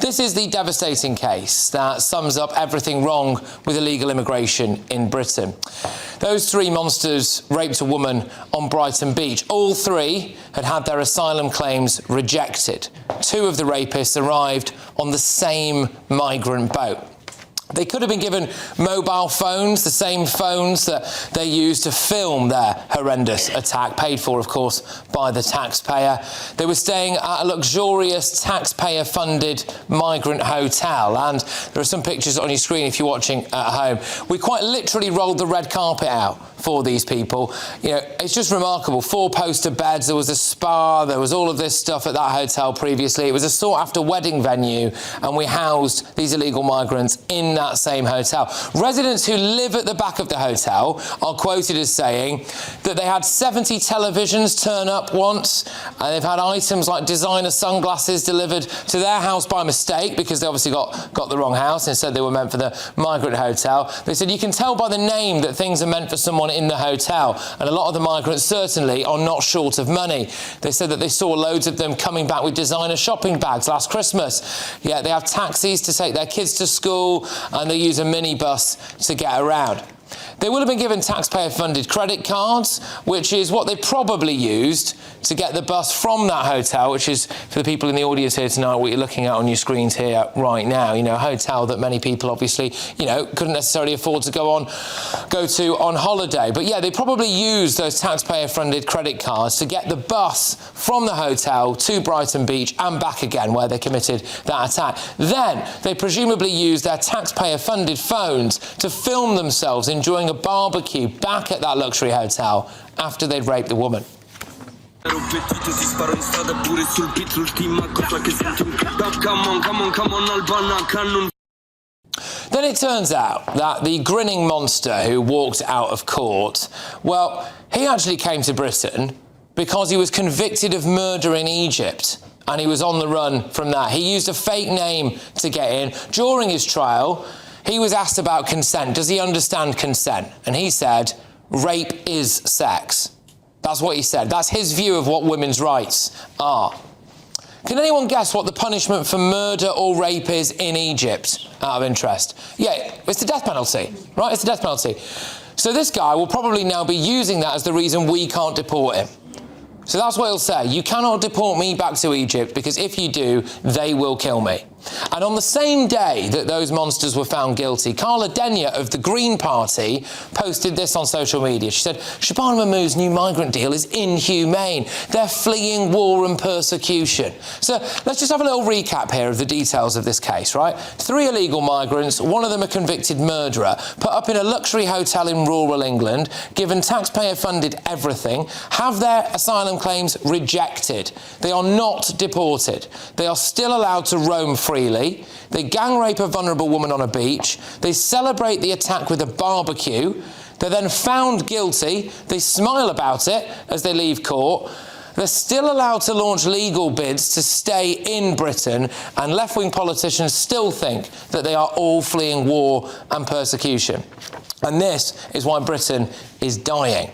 This is the devastating case that sums up everything wrong with illegal immigration in Britain. Those three monsters raped a woman on Brighton Beach. All three had had their asylum claims rejected. Two of the rapists arrived on the same migrant boat. They could have been given mobile phones, the same phones that they used to film their horrendous attack, paid for, of course, by the taxpayer. They were staying at a luxurious taxpayer-funded migrant hotel, and there are some pictures on your screen if you're watching at home. We quite literally rolled the red carpet out for these people. You know, it's just remarkable. 4-poster beds, there was a spa, there was all of this stuff at that hotel previously. It was a sought-after wedding venue, and we housed these illegal migrants in that same hotel. Residents who live at the back of the hotel are quoted as saying that they had 70 televisions turn up once, and they've had items like designer sunglasses delivered to their house by mistake because they obviously got the wrong house and said they were meant for the migrant hotel. They said you can tell by the name that things are meant for someone in the hotel, and a lot of the migrants certainly are not short of money. They said that they saw loads of them coming back with designer shopping bags last Christmas. Yeah, they have taxis to take their kids to school, and they use a minibus to get around. They will have been given taxpayer-funded credit cards, which is what they probably used to get the bus from that hotel, which is, for the people in the audience here tonight, what you're looking at on your screens here right now. You know, a hotel that many people obviously, you know, couldn't necessarily afford to go to on holiday. But yeah, they probably used those taxpayer-funded credit cards to get the bus from the hotel to Brighton Beach and back again, where they committed that attack. Then they presumably used their taxpayer-funded phones to film themselves enjoying a barbecue back at that luxury hotel after they'd raped the woman. Then it turns out that the grinning monster who walked out of court, well, he actually came to Britain because he was convicted of murder in Egypt, and he was on the run from that. He used a fake name to get in. During his trial, he was asked about consent. Does he understand consent? And he said, rape is sex. That's what he said. That's his view of what women's rights are. Can anyone guess what the punishment for murder or rape is in Egypt, out of interest? Yeah, it's the death penalty, right? It's the death penalty. So this guy will probably now be using that as the reason we can't deport him. So that's what he'll say. You cannot deport me back to Egypt because if you do, they will kill me. And on the same day that those monsters were found guilty, Carla Denyer of the Green Party posted this on social media. She said, Shabana Mahmood's new migrant deal is inhumane. They're fleeing war and persecution. So let's just have a little recap here of the details of this case, right? 3 illegal migrants, one of them a convicted murderer, put up in a luxury hotel in rural England, given taxpayer-funded everything, have their asylum claims rejected. They are not deported. They are still allowed to roam freely. They gang rape a vulnerable woman on a beach. They celebrate the attack with a barbecue. They're then found guilty. They smile about it as they leave court. They're still allowed to launch legal bids to stay in Britain, and left-wing politicians still think that they are all fleeing war and persecution. And this is why Britain is dying.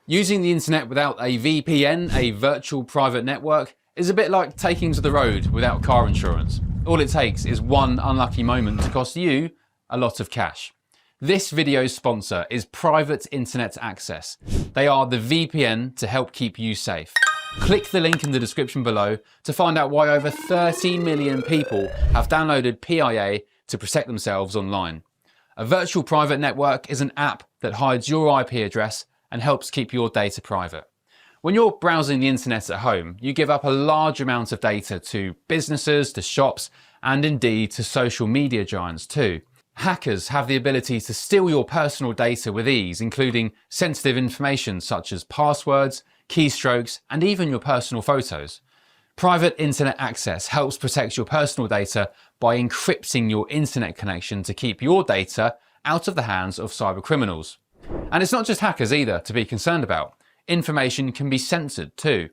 Using the internet without a VPN, a virtual private network, is a bit like taking to the road without car insurance. All it takes is one unlucky moment to cost you a lot of cash. This video's sponsor is Private Internet Access. They are the VPN to help keep you safe. Click the link in the description below to find out why over 30 million people have downloaded PIA to protect themselves online. A virtual private network is an app that hides your IP address and helps keep your data private. When you're browsing the internet at home, you give up a large amount of data to businesses, to shops, and indeed to social media giants too. Hackers have the ability to steal your personal data with ease, including sensitive information such as passwords, keystrokes, and even your personal photos. Private Internet Access helps protect your personal data by encrypting your internet connection to keep your data out of the hands of cyber criminals. And it's not just hackers either to be concerned about. Information can be censored too.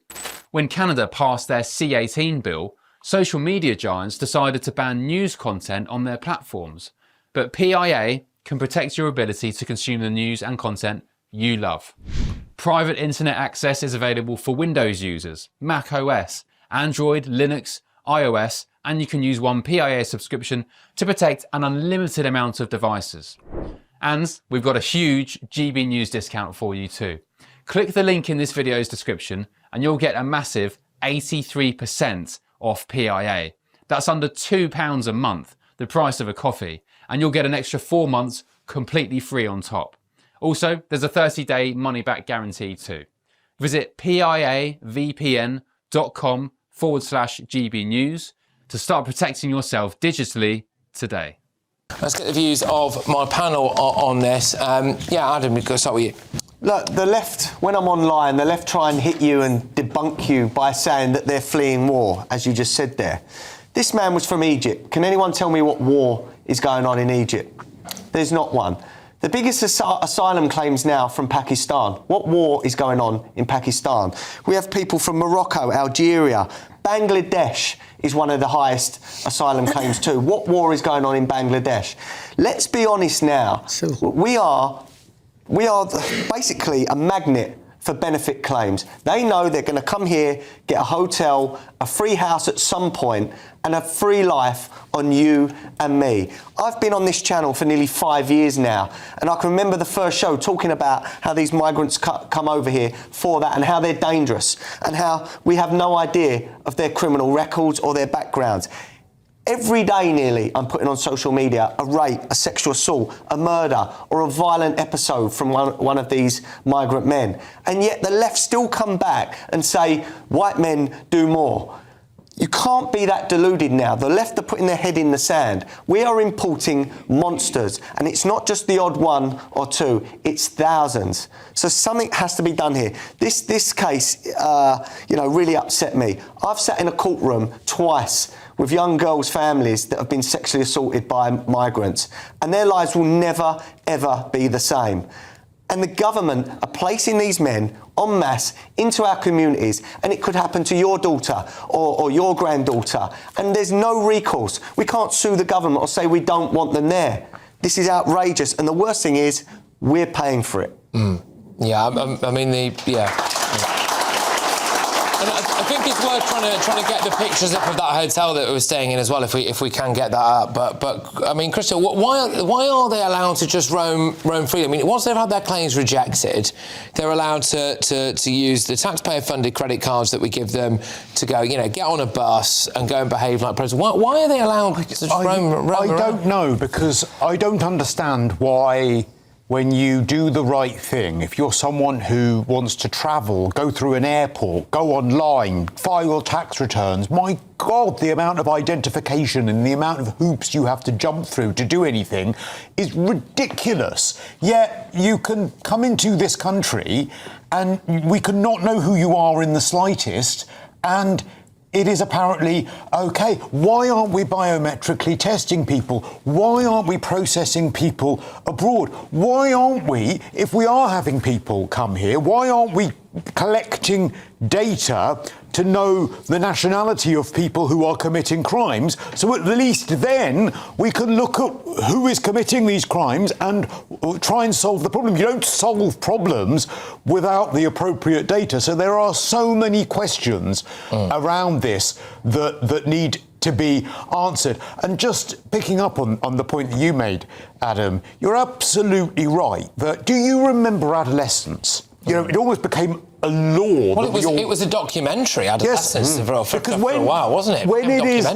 When Canada passed their C-18 bill, social media giants decided to ban news content on their platforms. But PIA can protect your ability to consume the news and content you love. Private Internet Access is available for Windows users, Mac OS, Android, Linux, iOS, and you can use one PIA subscription to protect an unlimited amount of devices. And we've got a huge GB News discount for you too. Click the link in this video's description and you'll get a massive 83% off PIA. That's under £2 a month, the price of a coffee, and you'll get an extra 4 months completely free on top. Also, there's a 30-day money-back guarantee too. Visit piavpn.com/GB News to start protecting yourself digitally today. Let's get the views of my panel on this. Adam, we've got to start with you. Look, the left, when I'm online, the left try and hit you and debunk you by saying that they're fleeing war, as you just said there. This man was from Egypt. Can anyone tell me what war is going on in Egypt? There's not one. The biggest asylum claims now from Pakistan. What war is going on in Pakistan? We have people from Morocco, Algeria, Bangladesh is one of the highest asylum claims too. What war is going on in Bangladesh? Let's be honest now. We are basically a magnet for benefit claims. They know they're going to come here, get a hotel, a free house at some point, and a free life on you and me. I've been on this channel for nearly 5 years now, and I can remember the first show talking about how these migrants come over here for that and how they're dangerous and how we have no idea of their criminal records or their backgrounds. Every day nearly I'm putting on social media a rape, a sexual assault, a murder or a violent episode from one of these migrant men. And yet the left still come back and say white men do more. You can't be that deluded now. The left are putting their head in the sand. We are importing monsters, and it's not just the odd one or two, it's thousands. So something has to be done here. This case, really upset me. I've sat in a courtroom twice with young girls' families that have been sexually assaulted by migrants, and their lives will never, ever be the same. And the government are placing these men en masse into our communities, and it could happen to your daughter or your granddaughter, and there's no recourse. We can't sue the government or say we don't want them there. This is outrageous, and the worst thing is we're paying for it. And I think it's worth trying to get the pictures up of that hotel that we were staying in as well, if we can get that up. But I mean, Christys, why are they allowed to just roam freely? I mean, once they've had their claims rejected, they're allowed to use the taxpayer-funded credit cards that we give them to go, get on a bus and go and behave like presidents. Why are they allowed to just roam around? I don't know, because I don't understand why, when you do the right thing, if you're someone who wants to travel, go through an airport, go online, file your tax returns, my God, the amount of identification and the amount of hoops you have to jump through to do anything is ridiculous. Yet you can come into this country and we can not know who you are in the slightest, and it is apparently okay. Why aren't we biometrically testing people? Why aren't we processing people abroad? Why aren't we, if we are having people come here, why aren't we collecting data to know the nationality of people who are committing crimes? So at least then we can look at who is committing these crimes and try and solve the problem. You don't solve problems without the appropriate data. So there are so many questions around this that need to be answered. And just picking up on the point that you made, Adam, you're absolutely right. Do you remember adolescence? It almost became a law. Well, it was a documentary, Adolescence, for a while, wasn't it? When it is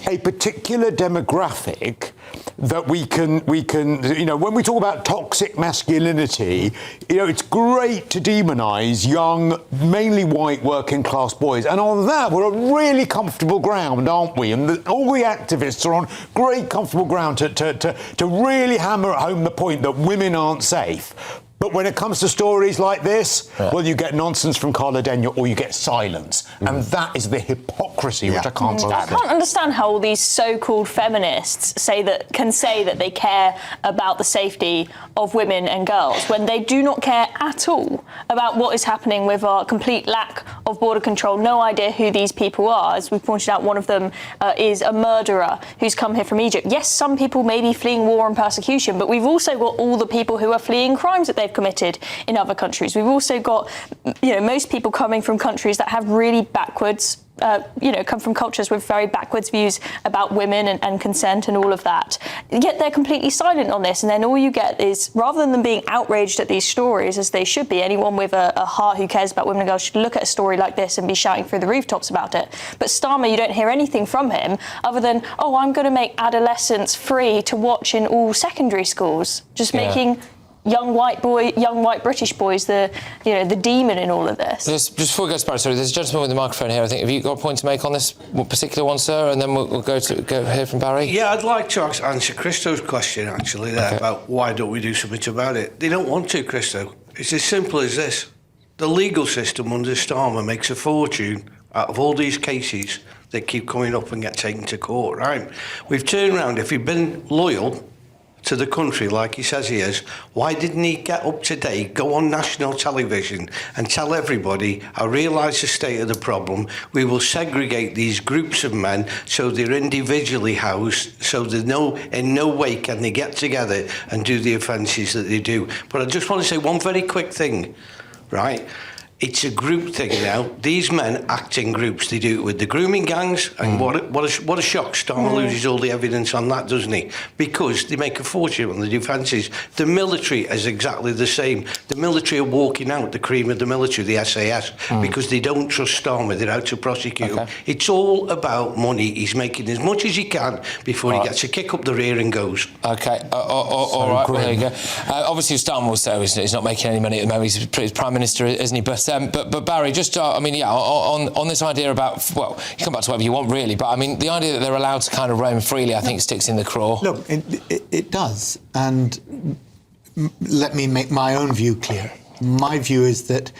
a particular demographic that we can, when we talk about toxic masculinity, it's great to demonise young, mainly white working class boys. And on that, we're on really comfortable ground, aren't we? And all the activists are on great comfortable ground to really hammer home the point that women aren't safe. But when it comes to stories like this, well, you get nonsense from Carla Denyer or you get silence. And that is the hypocrisy which I can't stand. I can't understand how all these so-called feminists can say that they care about the safety of women and girls when they do not care at all about what is happening with our complete lack of border control. No idea who these people are. As we pointed out, one of them is a murderer who's come here from Egypt. Yes, some people may be fleeing war and persecution, but we've also got all the people who are fleeing crimes that they've committed in other countries. We've also got, most people coming from countries that have really backwards, come from cultures with very backwards views about women and consent and all of that. Yet they're completely silent on this, and then all you get is, rather than them being outraged at these stories, as they should be, anyone with a heart who cares about women and girls should look at a story like this and be shouting through the rooftops about it. But Starmer, you don't hear anything from him other than, I'm going to make adolescents free to watch in all secondary schools, just making young white British boys the demon in all of this. Just before we go to Barry, sorry, there's a gentleman with the microphone here. I think, have you got a point to make on this particular one, sir? And then we'll go hear from Barry. Yeah, I'd like to answer Christo's question actually there about why don't we do something about it. They don't want to, Christo. It's as simple as this. The legal system under Starmer makes a fortune out of all these cases that keep coming up and get taken to court, right? We've turned around. If he'd been loyal to the country like he says he is, why didn't he get up to date, go on national television and tell everybody, I realise the state of the problem, we will segregate these groups of men so they're individually housed, so in no way can they get together and do the offences that they do. But I just want to say one very quick thing, right? It's a group thing now. These men act in groups. They do it with the grooming gangs, and what a shock. Starmer loses all the evidence on that, doesn't he? Because they make a fortune on the defences. The military is exactly the same. The military are walking out, the cream of the military, the SAS, because they don't trust Starmer. They're out to prosecute him. It's all about money. He's making as much as he can before he gets a kick up the rear and goes. OK, all right, well, there you go. Obviously, Starmer will say he's not making any money at the moment. He's Prime Minister, isn't he? But Barry, just, on this idea about, well, you come back to whatever you want, really, but, I mean, the idea that they're allowed to kind of roam freely, I think, sticks in the craw. Look, it does, and let me make my own view clear. My view is that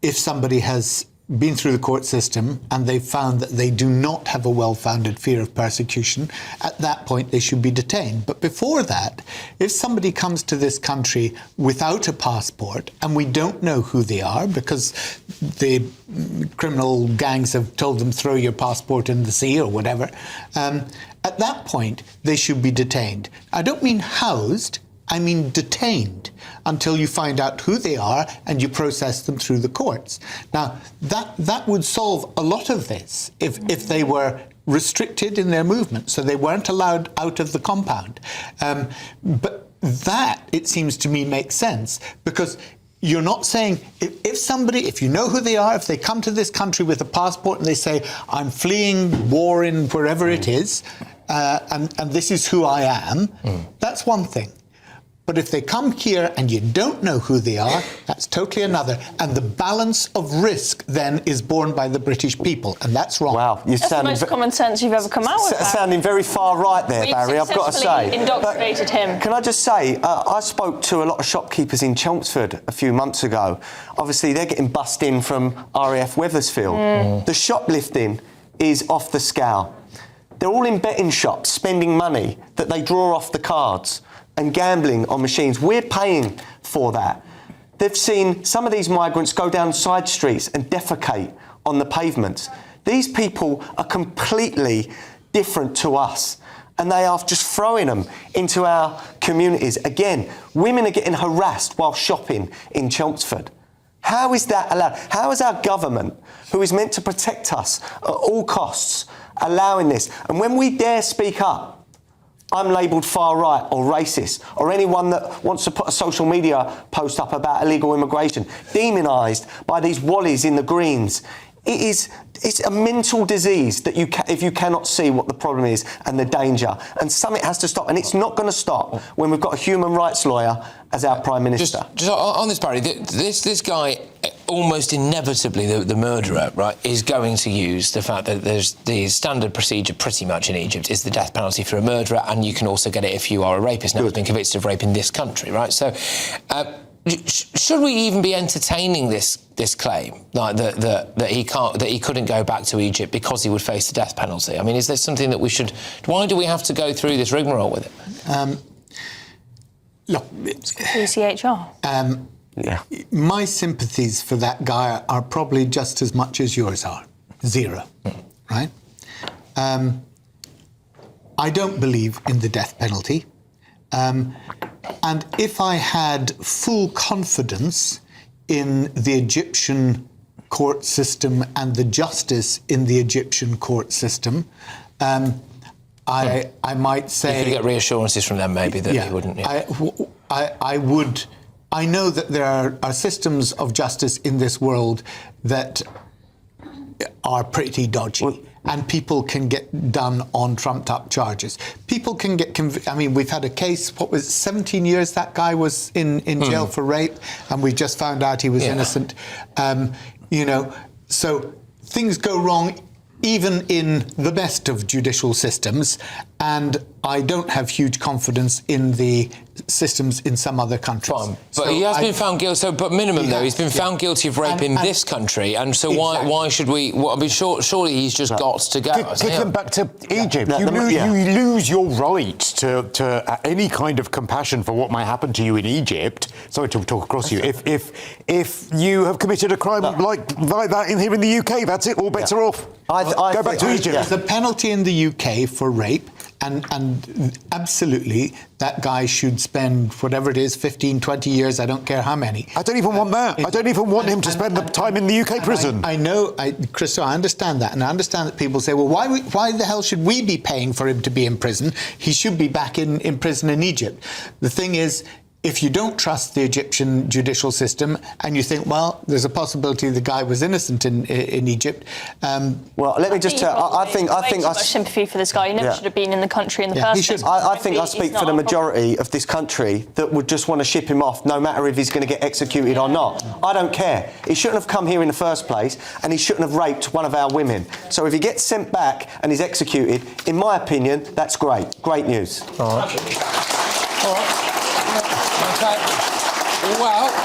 if somebody has been through the court system and they've found that they do not have a well-founded fear of persecution, at that point they should be detained. But before that, if somebody comes to this country without a passport and we don't know who they are because the criminal gangs have told them throw your passport in the sea or whatever, at that point they should be detained. I don't mean housed, I mean detained until you find out who they are and you process them through the courts. Now, that would solve a lot of this if they were restricted in their movement, so they weren't allowed out of the compound. But that, it seems to me, makes sense, because you're not saying, if you know who they are, if they come to this country with a passport and they say, I'm fleeing war in wherever it is, and this is who I am, that's one thing. But if they come here and you don't know who they are, that's totally another. And the balance of risk then is borne by the British people, and that's wrong. Wow, that's the most common sense you've ever come out with. Sounding very far right there, Barry, I've got to say. Indoctrinated him. Can I just say, I spoke to a lot of shopkeepers in Chelmsford a few months ago. Obviously, they're getting bussed in from RAF Wethersfield. The shoplifting is off the scale. They're all in betting shops, spending money that they draw off the cards and gambling on machines. We're paying for that. They've seen some of these migrants go down side streets and defecate on the pavements. These people are completely different to us, and they are just throwing them into our communities. Again, women are getting harassed while shopping in Chelmsford. How is that allowed? How is our government, who is meant to protect us at all costs, allowing this? And when we dare speak up, I'm labelled far right or racist, or anyone that wants to put a social media post up about illegal immigration, demonised by these wallies in the Greens. It's a mental disease that if you cannot see what the problem is and the danger, and something has to stop, and it's not going to stop when we've got a human rights lawyer as our Prime Minister. Just on this, Barry, this guy, almost inevitably the murderer, right, is going to use the fact that there's the standard procedure pretty much in Egypt is the death penalty for a murderer, and you can also get it if you are a rapist. Now, has been convicted of rape in this country, right? So, should we even be entertaining this claim, like that he couldn't go back to Egypt because he would face the death penalty? I mean, is there something that we should? Why do we have to go through this rigmarole with it? Look, ECHR. Yeah. My sympathies for that guy are probably just as much as yours are. Zero, right? I don't believe in the death penalty. And if I had full confidence in the Egyptian court system and the justice in the Egyptian court system, I might say... You could get reassurances from them, maybe, that you wouldn't... Yeah. I would... I know that there are systems of justice in this world that are pretty dodgy. And people can get done on trumped-up charges. People can get... I mean, we've had a case, 17 years that guy was in jail for rape, and we just found out he was innocent. You know, so things go wrong even in the best of judicial systems, and I don't have huge confidence in the systems in some other countries. Fine. But he has been found guilty. So, but minimum though, he's been found guilty of rape in this country, and so why should we? Well, I mean, surely he's just got to go. Take him back to Egypt. You lose your right to any kind of compassion for what might happen to you in Egypt. Sorry to talk across you. If you have committed a crime like that here in the UK, that's it. All bets are off. Go back to Egypt. There's a penalty in the UK for rape, and absolutely that guy should spend whatever it is, 15, 20 years, I don't care how many. I don't even want that. I don't even want him to spend the time in the UK prison. I know, Christo, I understand that, and I understand that people say, well, why the hell should we be paying for him to be in prison? He should be back in prison in Egypt. The thing is, if you don't trust the Egyptian judicial system and you think, well, there's a possibility the guy was innocent in Egypt. Well, let me just tell. I think much sympathy for this guy. He never should have been in the country in the first place. I think I speak for the majority of this country that would just want to ship him off, no matter if he's going to get executed or not. I don't care. He shouldn't have come here in the first place, and he shouldn't have raped one of our women. So if he gets sent back and he's executed, in my opinion, that's great. Great news. All right. All right. Okay. Well...